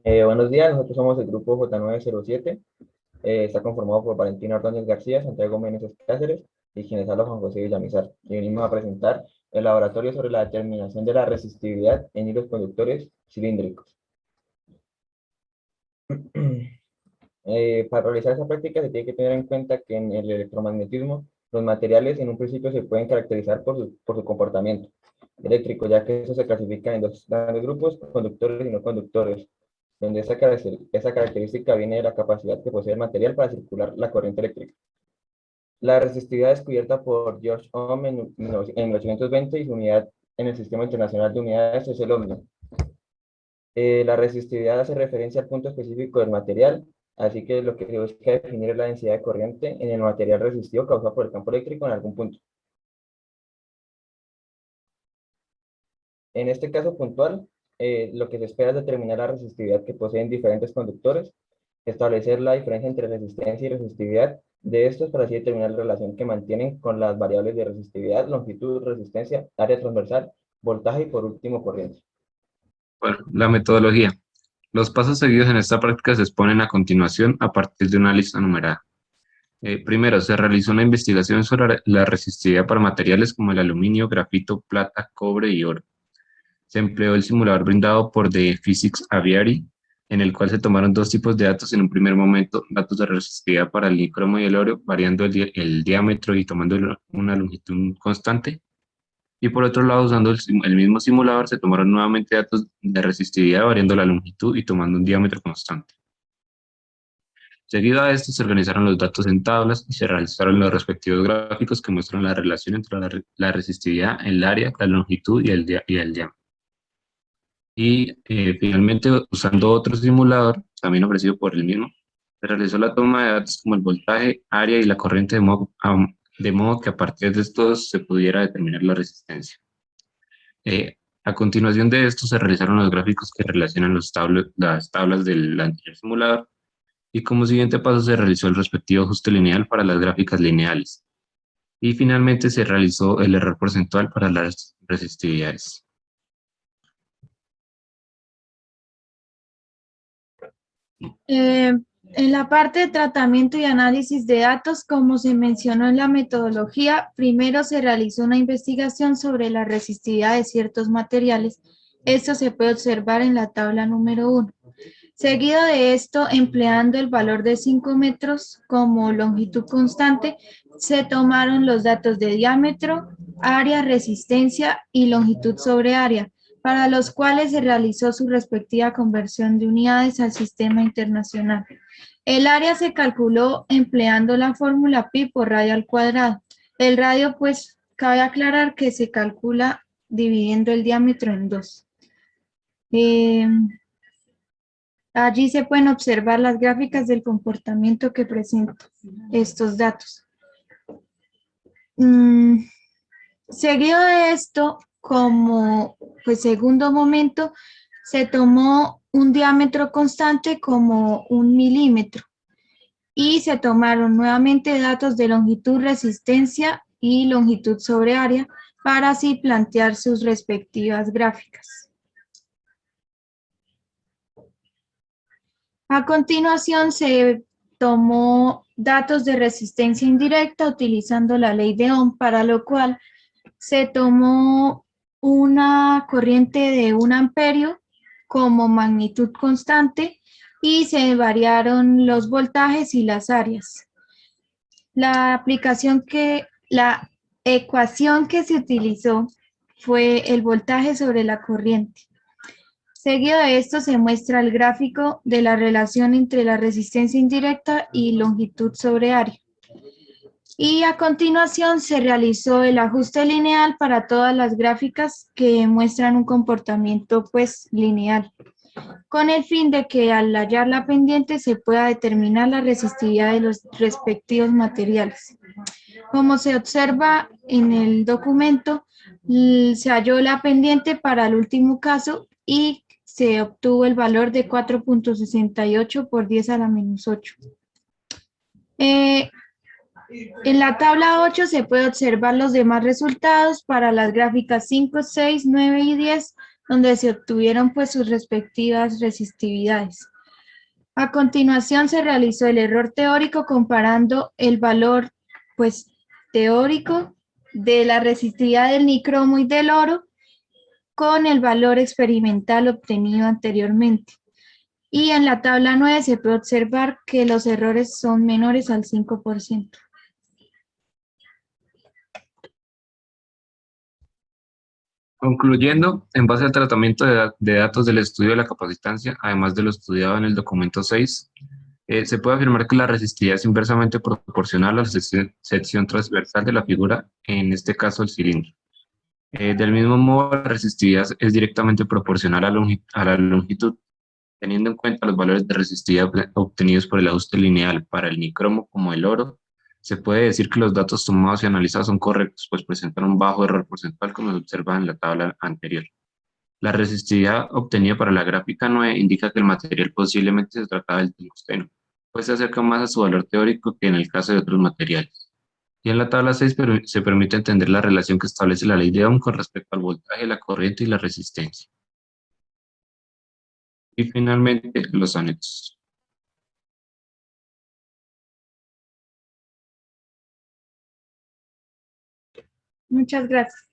Buenos días, nosotros somos el grupo J907. Está conformado por Valentina Ordóñez García, Santiago Meneses Cáceres y quienes habla Juan José Villamizar. Y venimos a presentar el laboratorio sobre la determinación de la resistividad en hilos conductores cilíndricos. Para realizar esa práctica se tiene que tener en cuenta que en el electromagnetismo los materiales en un principio se pueden caracterizar por su comportamiento eléctrico, ya que eso se clasifica en dos grandes grupos, conductores y no conductores, donde esa característica viene de la capacidad que posee el material para circular la corriente eléctrica. La resistividad descubierta por George Ohm en 1920 y su unidad en el Sistema Internacional de Unidades es el ohmio. La resistividad hace referencia al punto específico del material, así que lo que se busca definir es la densidad de corriente en el material resistivo causada por el campo eléctrico en algún punto. En este caso puntual, lo que se espera es determinar la resistividad que poseen diferentes conductores, establecer la diferencia entre resistencia y resistividad de estos para así determinar la relación que mantienen con las variables de resistividad, longitud, resistencia, área transversal, voltaje y por último corriente. Bueno, la metodología. Los pasos seguidos en esta práctica se exponen a continuación a partir de una lista numerada. Primero, se realizó una investigación sobre la resistividad para materiales como el aluminio, grafito, plata, cobre y oro. Se empleó el simulador brindado por The Physics Aviary, en el cual se tomaron dos tipos de datos en un primer momento, datos de resistividad para el níquel y el oro, variando el diámetro y tomando una longitud constante. Y por otro lado, usando el mismo simulador, se tomaron nuevamente datos de resistividad, variando la longitud y tomando un diámetro constante. Seguido a esto, se organizaron los datos en tablas y se realizaron los respectivos gráficos que muestran la relación entre la resistividad, el área, la longitud y el diámetro. Y finalmente, usando otro simulador, también ofrecido por el mismo, se realizó la toma de datos como el voltaje, área y la corriente de modo que a partir de estos se pudiera determinar la resistencia. A continuación de esto se realizaron los gráficos que relacionan las tablas del anterior simulador y como siguiente paso se realizó el respectivo ajuste lineal para las gráficas lineales. Y finalmente se realizó el error porcentual para las resistividades. Eh, en la parte de tratamiento y análisis de datos, como se mencionó en la metodología, primero se realizó una investigación sobre la resistividad de ciertos materiales. Esto se puede observar en la tabla número 1. Seguido de esto, empleando el valor de 5 metros como longitud constante, se tomaron los datos de diámetro, área, resistencia y longitud sobre área, para los cuales se realizó su respectiva conversión de unidades al sistema internacional. El área se calculó empleando la fórmula pi por radio al cuadrado. El radio, pues, cabe aclarar que se calcula dividiendo el diámetro en 2. Allí se pueden observar las gráficas del comportamiento que presentan estos datos. Seguido de esto, como pues, segundo momento, se tomó un diámetro constante como 1 milímetro y se tomaron nuevamente datos de longitud, resistencia y longitud sobre área para así plantear sus respectivas gráficas. A continuación, se tomó datos de resistencia indirecta utilizando la ley de Ohm, para lo cual se tomó una corriente de 1 amperio como magnitud constante y se variaron los voltajes y las áreas. La ecuación que se utilizó fue el voltaje sobre la corriente. Seguido de esto se muestra el gráfico de la relación entre la resistencia indirecta y longitud sobre área. Y a continuación se realizó el ajuste lineal para todas las gráficas que muestran un comportamiento pues lineal, con el fin de que al hallar la pendiente se pueda determinar la resistividad de los respectivos materiales. Como se observa en el documento, se halló la pendiente para el último caso y se obtuvo el valor de 4.68 por 10 a la menos 8. En la tabla 8 se puede observar los demás resultados para las gráficas 5, 6, 9 y 10, donde se obtuvieron pues sus respectivas resistividades. A continuación se realizó el error teórico comparando el valor pues teórico de la resistividad del nicromo y del oro con el valor experimental obtenido anteriormente. Y en la tabla 9 se puede observar que los errores son menores al 5%. Concluyendo, en base al tratamiento de datos del estudio de la capacitancia, además de lo estudiado en el documento 6, se puede afirmar que la resistividad es inversamente proporcional a la sección transversal de la figura, en este caso el cilindro. Del mismo modo, la resistividad es directamente proporcional a la longitud. Teniendo en cuenta los valores de resistividad obtenidos por el ajuste lineal para el nicromo como el oro, se puede decir que los datos tomados y analizados son correctos, pues presentan un bajo error porcentual como se observa en la tabla anterior. La resistividad obtenida para la gráfica 9 indica que el material posiblemente se trataba del tungsteno, pues se acerca más a su valor teórico que en el caso de otros materiales. Y en la tabla 6 se permite entender la relación que establece la ley de Ohm con respecto al voltaje, la corriente y la resistencia. Y finalmente, los anexos. Muchas gracias.